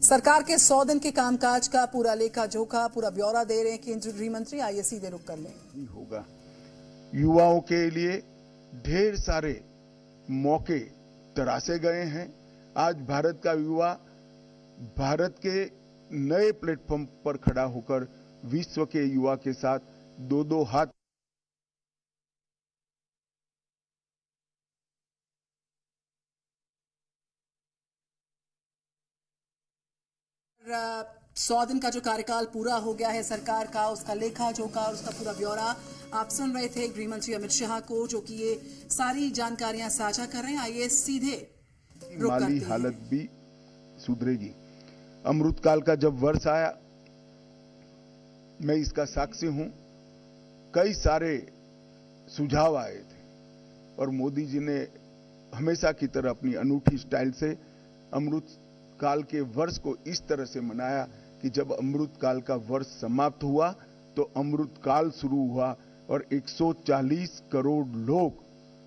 सरकार के 100 दिन के कामकाज का पूरा लेखा जोखा, पूरा ब्यौरा दे रहे हैं केंद्रीय गृह मंत्री। आइए सीधे रुक कर लें। होगा युवाओं के लिए ढेर सारे मौके तरासे गए हैं। आज भारत का युवा भारत के नए प्लेटफॉर्म पर खड़ा होकर विश्व के युवा के साथ दो दो हाथ 100 दिन का जो कार्यकाल पूरा हो गया है सरकार का, उसका लेखा जोखा और उसका पूरा ब्यौरा आप सुन रहे थे गृह मंत्री अमित शाह को, जो कि ये सारी जानकारियां साझा कर रहे हैं। आइए सीधे माली हालत भी सुधरेगी। अमृतकाल का जब वर्ष आया, मैं इसका साक्षी हूं। कई सारे सुझाव आए थे और मोदी जी ने हमेशा की तरह अपनी अनूठी स्टाइल से अमृत काल के वर्ष को इस तरह से मनाया कि जब अमृत काल का वर्ष समाप्त हुआ तो अमृत काल शुरू हुआ और 140 करोड़ लोग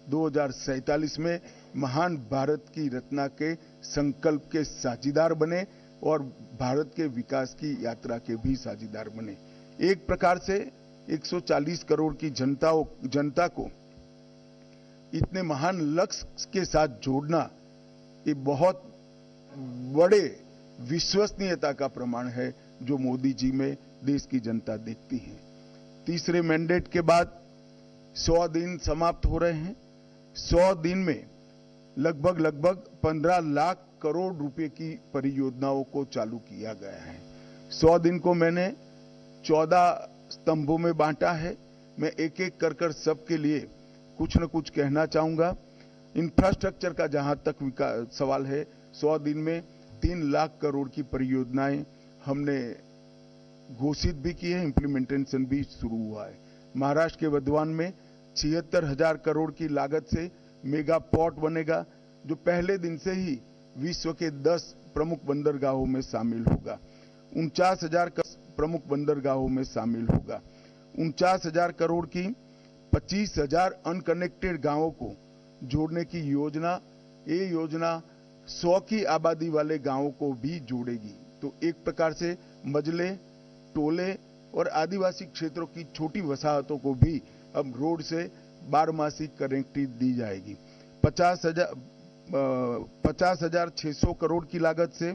2047 में महान भारत की रचना के संकल्प के साझीदार बने और भारत के विकास की यात्रा के भी साझीदार बने। एक प्रकार से 140 करोड़ की जनता को इतने महान लक्ष्य के साथ जोड़ना ये बहुत बड़े विश्वसनीयता का प्रमाण है जो मोदी जी में देश की जनता देखती है। तीसरे मैंडेट के बाद 100 दिन समाप्त हो रहे हैं। 100 दिन में लगभग 15 लाख करोड़ रुपए की परियोजनाओं को चालू किया गया है। 100 दिन को मैंने 14 स्तंभों में बांटा है। मैं एक एक कर सबके लिए कुछ न कुछ कहना चाहूंगा। इंफ्रास्ट्रक्चर का जहां तक सवाल है, 100 दिन में 3 लाख करोड़ की परियोजनाएं हमने घोषित भी की है, इम्प्लीमेंटेशन भी शुरू हुआ है। महाराष्ट्र के वर्धमान में 76,000 करोड़ की लागत से मेगा पोर्ट बनेगा, जो पहले दिन से ही विश्व के 10 प्रमुख बंदरगाहों में शामिल होगा। 49,000 प्रमुख बंदरगाहों में शामिल होगा। 49,000 करोड़ की 25,000 अनकनेक्टेड गांवों को जोड़ने की योजना, ये योजना 100 की आबादी वाले गांवों को भी जोड़ेगी। तो एक प्रकार से मजले, टोले और आदिवासी क्षेत्रों की छोटी वसाहतों को भी अब रोड से 12मासी कनेक्टिविटी दी जाएगी। 50,600 करोड़ की लागत से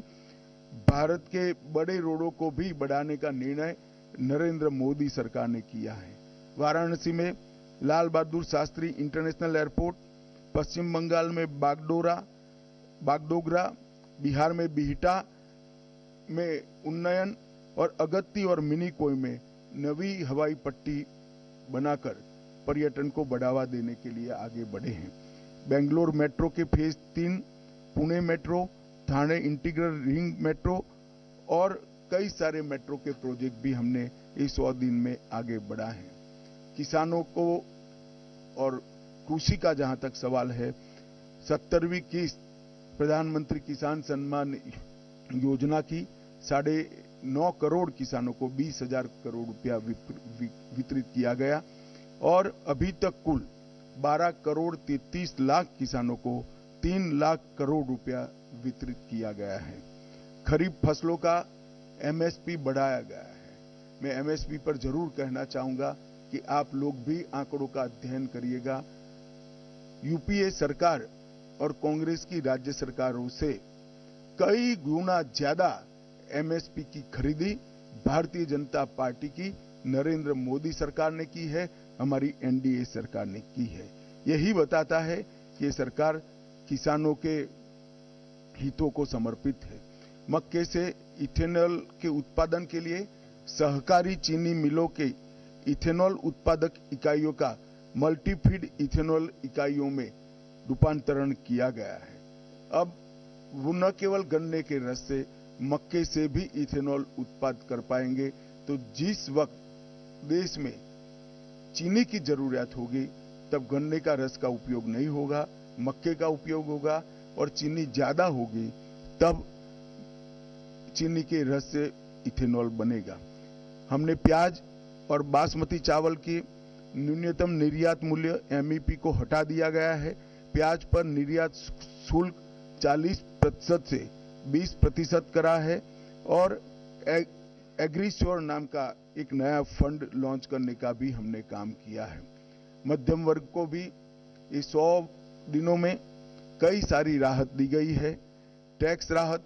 भारत के बड़े रोडों को भी बढ़ाने का निर्णय नरेंद्र मोदी सरकार ने किया है। वाराणसी में लाल बहादुर शास्त्री इंटरनेशनल एयरपोर्ट, पश्चिम बंगाल में बागडोगरा, बिहार में बिहटा में उन्नयन और अगत्ती और मिनीकोय में नवी हवाई पट्टी बनाकर पर्यटन को बढ़ावा देने के लिए आगे बढ़े हैं। बेंगलोर मेट्रो के phase 3, Pune metro, Thane integral ring metro और कई सारे मेट्रो के प्रोजेक्ट भी हमने इस 100 दिन में आगे बढ़ा है। किसानों को और कृषि का जहां तक सवाल है, 70वीं किस्त प्रधानमंत्री किसान सम्मान योजना की 9.5 करोड़ किसानों को 20,000 करोड़ रुपया वितरित किया गया और अभी तक कुल 12 करोड़ 33 लाख किसानों को 3 लाख करोड़ रुपया वितरित किया गया है। खरीफ फसलों का एमएसपी बढ़ाया गया है। मैं एमएसपी पर जरूर कहना चाहूंगा कि आप लोग भी आंकड़ों का अध्ययन करिएगा। यूपीए सरकार और कांग्रेस की राज्य सरकारों से कई गुना ज्यादा एमएसपी की खरीदी भारतीय जनता पार्टी की नरेंद्र मोदी सरकार ने की है, हमारी एनडीए सरकार ने की है। यही बताता है कि ये सरकार किसानों के हितों को समर्पित है। मक्के से इथेनॉल के उत्पादन के लिए सहकारी चीनी मिलों के इथेनॉल उत्पादक इकाइयों का मल्टीफीड इथेनॉल इकाइयों में रूपांतरण किया गया है। अब वो न केवल गन्ने के रस से, मक्के से भी इथेनॉल उत्पादन कर पाएंगे। तो जिस वक्त देश में चीनी की जरूरत होगी तब गन्ने का रस का उपयोग नहीं होगा, मक्के का उपयोग होगा, और चीनी ज्यादा होगी तब चीनी के रस से इथेनॉल बनेगा। हमने प्याज और बासमती चावल की न्यूनतम निर्यात मूल्य एमईपी को हटा दिया गया है। प्याज पर निर्यात शुल्क 40% से 20% करा है और एग्रीश्योर नाम का एक नया फंड लॉन्च करने का भी हमने काम किया है। मध्यम वर्ग को भी इस 100 दिनों में कई सारी राहत दी गई है। टैक्स राहत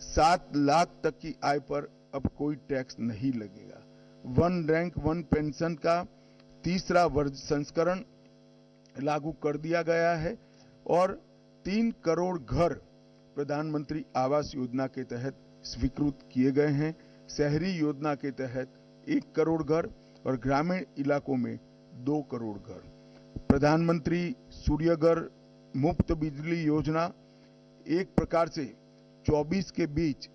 7 लाख तक की आय पर अब कोई टैक्स नहीं लगेगा। वन रैंक वन पेंशन का तीसरा संस्करण लागू कर दिया गया है और 3 करोड़ घर प्रधानमंत्री आवास योजना के तहत स्वीकृत किए गए हैं। शहरी योजना के तहत 1 करोड़ घर और ग्रामीण इलाकों में 2 करोड़ घर। प्रधानमंत्री सूर्यघर मुफ्त बिजली योजना एक प्रकार से 2024 के बीच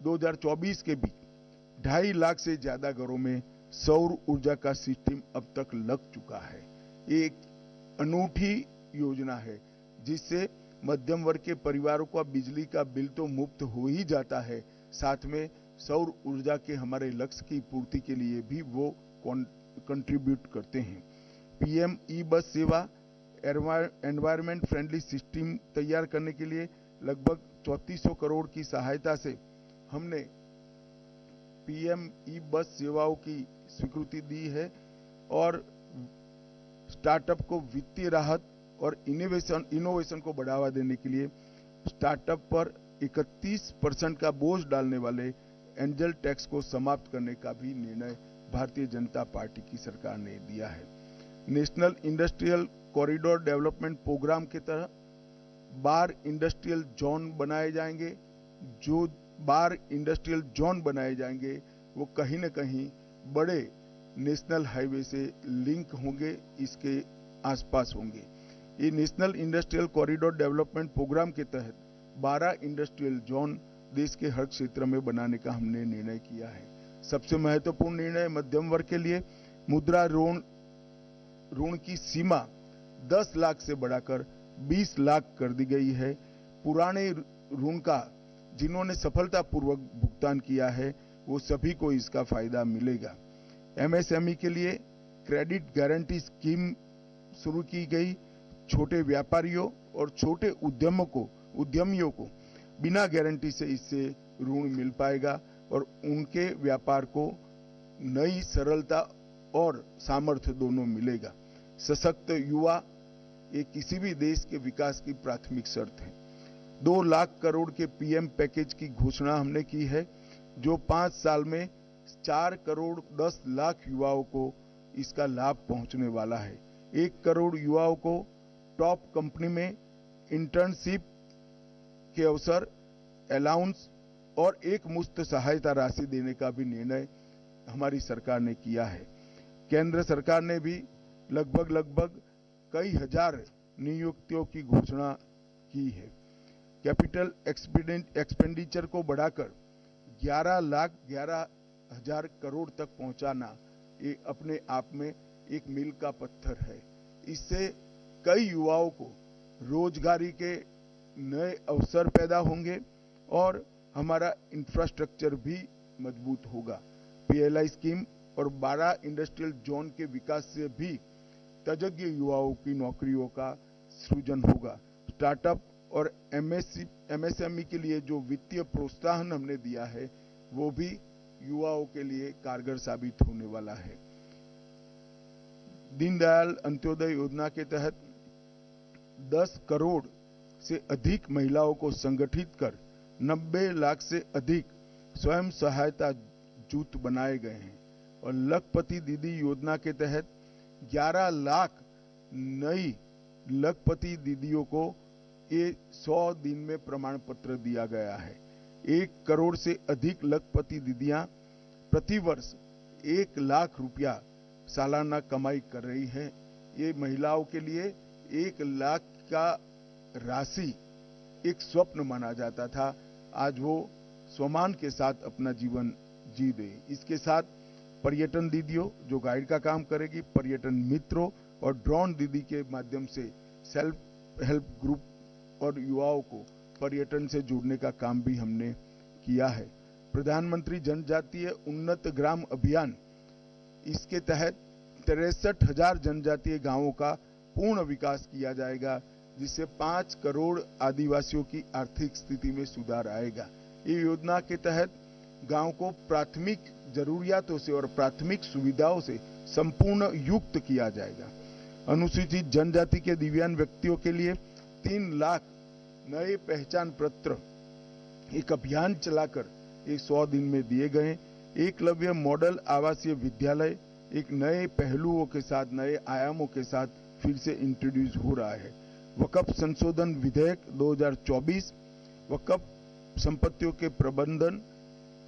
2.5 लाख से ज्यादा घरों में सौर ऊर्जा का सिस्टम अब तक लग चुका है। एक अनूठी योजना है जिससे मध्यम वर्ग के परिवारों का बिजली का बिल तो मुफ्त हो ही जाता है, साथ में सौर ऊर्जा के हमारे लक्ष्य की पूर्ति के लिए भी वो कंट्रीब्यूट करते हैं। पीएम ई बस सेवा एनवायरमेंट फ्रेंडली सिस्टम तैयार करने के लिए लगभग 3400 करोड़ की सहायता से हमने पीएम ई बस सेवाओं की स्वीकृति दी है और स्टार्टअप को वित्तीय राहत और इनोवेशन को बढ़ावा देने के लिए स्टार्टअप पर 31% का बोझ डालने वाले एंजल टैक्स को समाप्त करने का भी निर्णय भारतीय जनता पार्टी की सरकार ने दिया है। National industrial corridor development programme के तहत 12 इंडस्ट्रियल जोन बनाए जाएंगे। जो 12 इंडस्ट्रियल जोन बनाए जाएंगे वो कहीं न कहीं बड़े नेशनल हाईवे से लिंक होंगे, इसके आसपास होंगे। ये national industrial corridor development programme के तहत 12 इंडस्ट्रियल जोन देश के हर क्षेत्र में बनाने का हमने निर्णय किया है। सबसे महत्वपूर्ण निर्णय मध्यम वर्ग के लिए मुद्रा ऋण की सीमा 10 लाख से बढ़ाकर 20 लाख कर दी गई है। पुराने ऋण का जिन्होंने सफलतापूर्वक भुगतान किया है वो सभी को इसका फायदा मिलेगा। एमएसएमई के लिए क्रेडिट गारंटी स्कीम शुरू की गई। छोटे व्यापारियों और छोटे उद्यमियों को बिना गारंटी से इससे ऋण मिल पाएगा और उनके व्यापार को नई सरलता और सामर्थ्य दोनों मिलेगा। सशक्त युवा ये किसी भी देश के विकास की प्राथमिक शर्त है। 2 लाख करोड़ के पीएम पैकेज की घोषणा हमने की है जो 5 साल में 4 करोड़ 10 लाख युवाओं को इसका लाभ पहुंचने वाला है। 1 करोड़ युवाओं को टॉप कंपनी में इंटर्नशिप के अवसर, अलाउंस और एक मुफ्त सहायता राशि देने का भी निर्णय हमारी सरकार ने किया है। केंद्र सरकार ने भी लगभग कई हजार नियुक्तियों की घोषणा की है। कैपिटल एक्सपेंडिचर को बढ़ाकर 11,11,000 करोड़ तक पहुंचाना ये अपने आप में एक मील का पत्थर है। इससे कई युवाओं को रोजगारी के नए अवसर पैदा होंगे और हमारा इंफ्रास्ट्रक्चर भी मजबूत होगा। पीएलआई स्कीम और 12 इंडस्ट्रियल जोन के विकास से भी तजज्ञ युवाओं की नौकरियों का सृजन होगा। स्टार्टअप और एमएसएमई के लिए जो वित्तीय प्रोत्साहन हमने दिया है वो भी युवाओं के लिए कारगर साबित होने वाला है। दीनदयाल अंत्योदय योजना के तहत 10 करोड़ से अधिक महिलाओं को संगठित कर 90 लाख से अधिक स्वयं सहायता जूथ बनाए गए हैं और लखपति दीदी योजना के तहत 11 लाख नई लखपति दीदियों को ये 100 दिन में प्रमाण पत्र दिया गया है। 1 करोड़ से अधिक लखपति दीदियां प्रतिवर्ष 1 लाख रुपया सालाना कमाई कर रही है। ये महिलाओं के लिए 1 लाख का राशि एक स्वप्न माना जाता था, आज वो सम्मान के साथ अपना जीवन जी रही। इसके साथ पर्यटन दीदियों जो गाइड का काम करेगी, पर्यटन मित्रों और ड्रोन दीदी के माध्यम से सेल्फ हेल्प ग्रुप और युवाओं को पर्यटन से जोड़ने का काम भी हमने किया है। प्रधानमंत्री जनजातीय उन्नत ग्राम अभियान, इसके तहत 63,000 जनजातीय गांवों का पूर्ण विकास किया जाएगा जिससे 5 करोड़ आदिवासियों की आर्थिक स्थिति में सुधार आएगा। ये योजना के तहत गांव को प्राथमिक जरूरियातों से और प्राथमिक सुविधाओं से संपूर्ण युक्त किया जाएगा। अनुसूचित जनजाति के दिव्यांग व्यक्तियों के लिए 3 लाख नए पहचान पत्र एक अभियान चलाकर 100 दिन में दिए गए। एकलव्य मॉडल आवासीय विद्यालय एक नए पहलुओं के साथ, नए आयामों के साथ फिर से इंट्रोड्यूस हो रहा है। वक्फ संशोधन विधेयक 2024 वक्फ संपत्तियों के प्रबंधन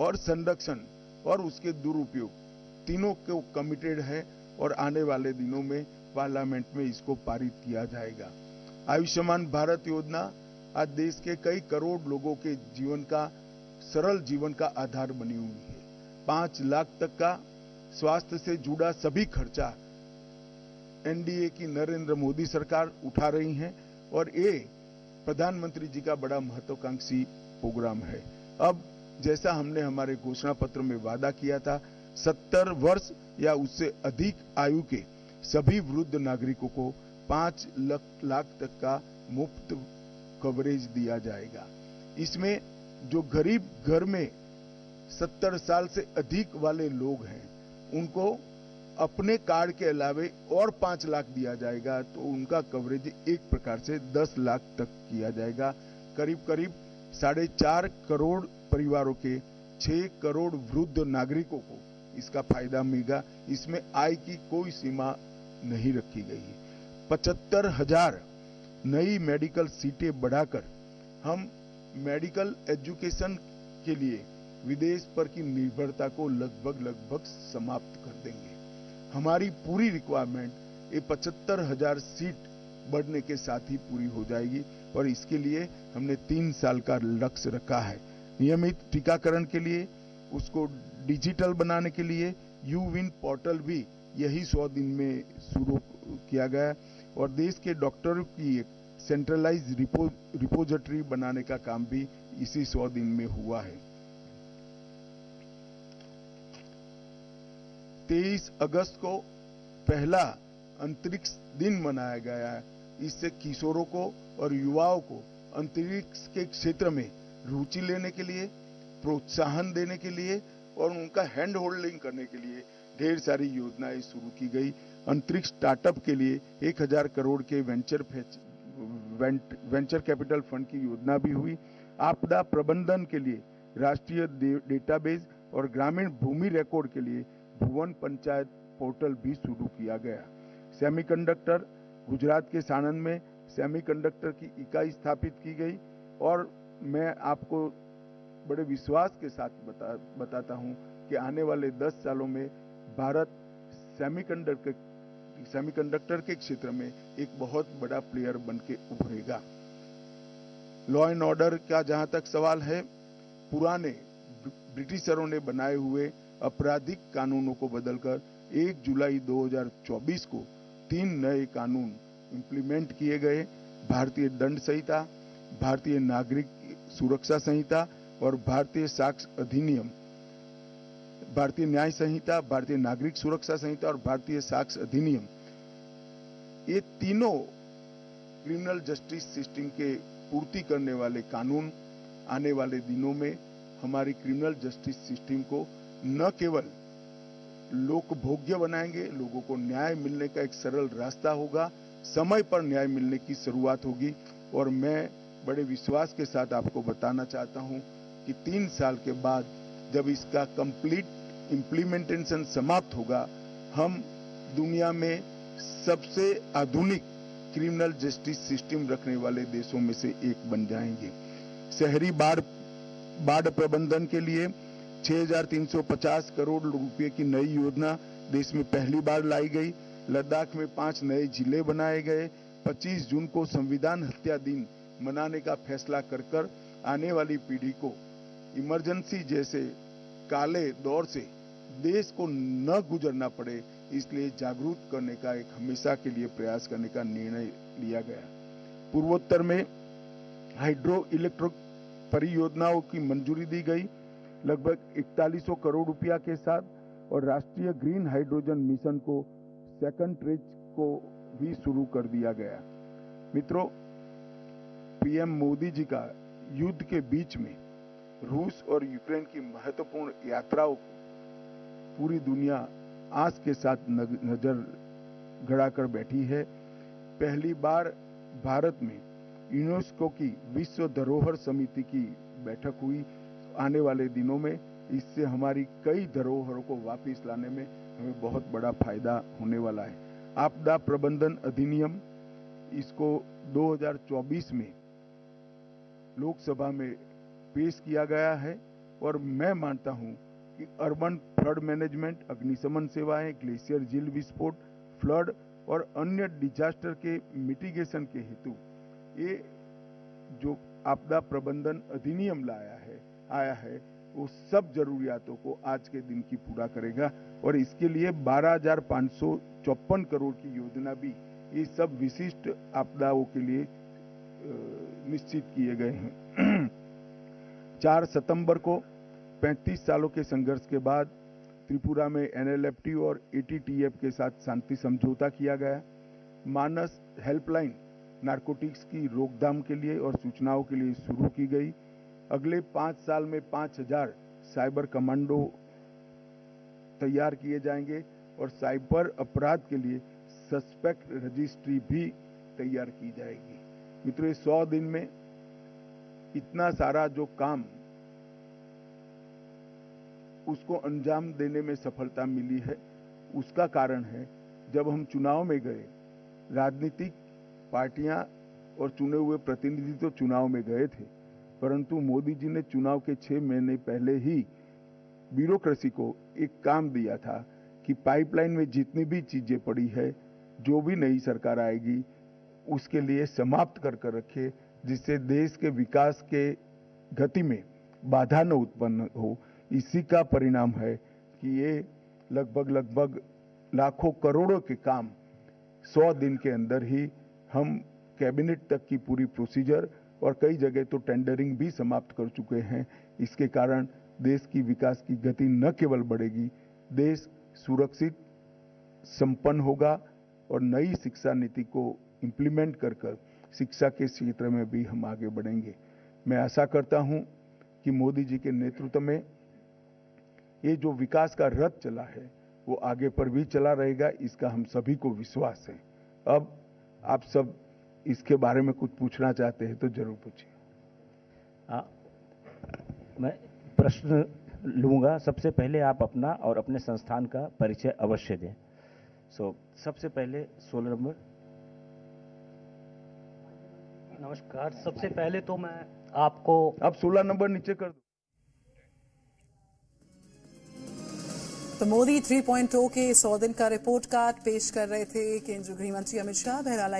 और संरक्षण और उसके दुरुपयोग तीनों को कमिटेड है और आने वाले दिनों में पार्लियामेंट में इसको पारित किया जाएगा। आयुष्मान भारत योजना आज देश के कई करोड़ लोगों के जीवन का सरल जीवन का आधार बनी हुई है। 5 लाख तक का स्वास्थ्य से जुड़ा सभी खर्चा एनडीए की नरेंद्र मोदी सरकार उठा रही है और ये प्रधानमंत्री जी का बड़ा महत्वाकांक्षी प्रोग्राम है। अब जैसा हमने हमारे घोषणा पत्र में वादा किया था, 70 वर्ष या उससे अधिक आयु के सभी वृद्ध नागरिकों को 5 लाख तक का मुफ्त कवरेज दिया जाएगा। इसमें जो गरीब घर में 70 साल से अधिक वाले लोग हैं उनको अपने कार्ड के अलावे और 5 लाख दिया जाएगा, तो उनका कवरेज एक प्रकार से 10 लाख तक किया जाएगा। करीब करीब 4.5 करोड़ परिवारों के 6 करोड़ वृद्ध नागरिकों को इसका फायदा मिलेगा। इसमें आय की कोई सीमा नहीं रखी गई है। 75,000 नई मेडिकल सीटें बढ़ाकर हम मेडिकल एजुकेशन के लिए विदेश पर की निर्भरता को लगभग समाप्त कर देंगे। हमारी पूरी रिक्वायरमेंट ये 75,000 सीट बढ़ने के साथ ही पूरी हो जाएगी और इसके लिए हमने 3 साल का लक्ष्य रखा है। नियमित टीकाकरण के लिए, उसको डिजिटल बनाने के लिए यूविन पोर्टल भी यही 100 दिन में शुरू किया गया और देश के डॉक्टरों की एक सेंट्रलाइज रिपोजिटरी बनाने का काम भी इसी 100 दिन में हुआ है। 23 अगस्त को पहला अंतरिक्ष दिन मनाया गया है। इससे किशोरों को और युवाओं को अंतरिक्ष के क्षेत्र में रुचि लेने के लिए, प्रोत्साहन देने के लिए और उनका हैंड होल्डिंग करने के लिए ढेर सारी योजनाएं शुरू की गई। अंतरिक्ष स्टार्टअप के लिए 1000 करोड़ के वेंचर कैपिटल फंड की योजना भी हुई। आपदा प्रबंधन के लिए राष्ट्रीय डेटाबेस और ग्रामीण भूमि रिकॉर्ड के लिए भुवन पंचायत पोर्टल भी शुरू किया गया। सेमीकंडक्टर, गुजरात के साणंद में सेमीकंडक्टर की इकाई स्थापित की गई और मैं आपको बड़े विश्वास के साथ बताता हूं कि आने वाले 10 सालों में भारत सेमीकंडक्टर के क्षेत्र में एक बहुत बड़ा प्लेयर बन के उभरेगा। लॉ एंड ऑर्डर का जहां तक सवाल है, पुराने ब्रिटिशरों ने बनाए हुए आपराधिक कानूनों को बदलकर 1 जुलाई 2024 को 3 नए कानून इंप्लीमेंट किए गए। भारतीय दंड संहिता, भारतीय नागरिक सुरक्षा संहिता और भारतीय साक्ष्य अधिनियम, भारतीय न्याय संहिता, भारतीय नागरिक सुरक्षा संहिता और भारतीय साक्ष्य अधिनियम, ये तीनों क्रिमिनल जस्टिस सिस्टम के पूर्ति करने वाले कानून आने वाले दिनों में हमारी क्रिमिनल जस्टिस सिस्टम को न केवल लोकभोग्य बनाएंगे, लोगों को न्याय मिलने का एक सरल रास्ता होगा, समय पर न्याय मिलने की शुरुआत होगी। और मैं बड़े विश्वास के साथ आपको बताना चाहता हूं कि 3 साल के बाद जब इसका कंप्लीट इम्प्लीमेंटेशन समाप्त होगा, हम दुनिया में सबसे आधुनिक क्रिमिनल जस्टिस सिस्टम रखने वाले देशों में से एक बन जाएंगे। शहरी बाढ़ प्रबंधन के लिए 6,350 करोड़ रुपए की नई योजना देश में पहली बार लाई गई। लद्दाख में 5 नए जिले बनाए गए। 25 जून को संविधान हत्या दिन मनाने का फैसला कर आने वाली पीढ़ी को इमरजेंसी जैसे काले दौर से देश को न गुजरना पड़े, इसलिए जागरूक करने का एक हमेशा के लिए प्रयास करने का निर्णय लिया गया। पूर्वोत्तर में हाइड्रो इलेक्ट्रिक परियोजनाओं की मंजूरी दी गई लगभग 4100 करोड़ रुपया के साथ, और राष्ट्रीय ग्रीन हाइड्रोजन मिशन को सेकंड ट्रेज को भी शुरू कर दिया गया। मित्रों, पीएम मोदी जी का युद्ध के बीच में रूस और यूक्रेन की महत्वपूर्ण यात्राओं को पूरी दुनिया आस के साथ नजर गड़ाकर बैठी है। पहली बार भारत में यूनेस्को की विश्व धरोहर समिति की बैठक हुई। आने वाले दिनों में इससे हमारी कई धरोहरों को वापस लाने में हमें बहुत बड़ा फायदा होने वाला है। आपदा प्रबंधन अधिनियम, इसको 2024 में लोकसभा में पेश किया गया है और मैं मानता हूं कि अर्बन फ्लड मैनेजमेंट, अग्निशमन सेवाएं, ग्लेशियर झील विस्फोट, फ्लड और अन्य डिजास्टर के मिटिगेशन के हेतु ये जो आपदा प्रबंधन अधिनियम आया है वो सब जरूरियातों को आज के दिन की पूरा करेगा और इसके लिए 12,554 करोड़ की योजना भी ये सब विशिष्ट आपदाओं के लिए निश्चित किए गए हैं। 4 सितंबर को 35 सालों के संघर्ष के बाद त्रिपुरा में NLFT और ATTF के साथ शांति समझौता किया गया। मानस हेल्पलाइन नारकोटिक्स की रोकथाम के लिए और सूचनाओं के लिए शुरू की गई। अगले 5 साल में 5,000 साइबर कमांडो तैयार किए जाएंगे और साइबर अपराध के लिए सस्पेक्ट रजिस्ट्री भी तैयार की जाएगी। मित्रों, 100 दिन में इतना सारा जो काम उसको अंजाम देने में सफलता मिली है, उसका कारण है जब हम चुनाव में गए, राजनीतिक पार्टियां और चुने हुए प्रतिनिधि तो चुनाव में गए थे, परंतु मोदी जी ने चुनाव के 6 महीने पहले ही ब्यूरोक्रेसी को एक काम दिया था कि पाइपलाइन में जितनी भी चीजें पड़ी है, जो भी नई सरकार आएगी उसके लिए समाप्त कर रखे, जिससे देश के विकास के गति में बाधा न उत्पन्न हो। इसी का परिणाम है कि ये लगभग लाखों करोड़ों के काम 100 दिन के अंदर ही हम कैबिनेट तक की पूरी प्रोसीजर और कई जगह तो टेंडरिंग भी समाप्त कर चुके हैं। इसके कारण देश की विकास की गति न केवल बढ़ेगी, देश सुरक्षित, संपन्न होगा और नई शिक्षा नीति को इम्प्लीमेंट कर शिक्षा के क्षेत्र में भी हम आगे बढ़ेंगे। मैं आशा करता हूं कि मोदी जी के नेतृत्व में ये जो विकास का रथ चला है वो आगे पर भी चला रहेगा, इसका हम सभी को विश्वास है। अब आप सब इसके बारे में कुछ पूछना चाहते हैं तो जरूर पूछिए। मैं प्रश्न लूंगा। सबसे पहले आप अपना और अपने संस्थान का परिचय अवश्य दें। सबसे पहले 16 नंबर। नमस्कार। सबसे पहले तो मैं आपको आप 16 नंबर नीचे कर दो। तो मोदी 3.0 के 100 दिन का रिपोर्ट कार्ड पेश कर रहे थे केंद्रीय गृह मंत्री अमित शाह। बहरहाल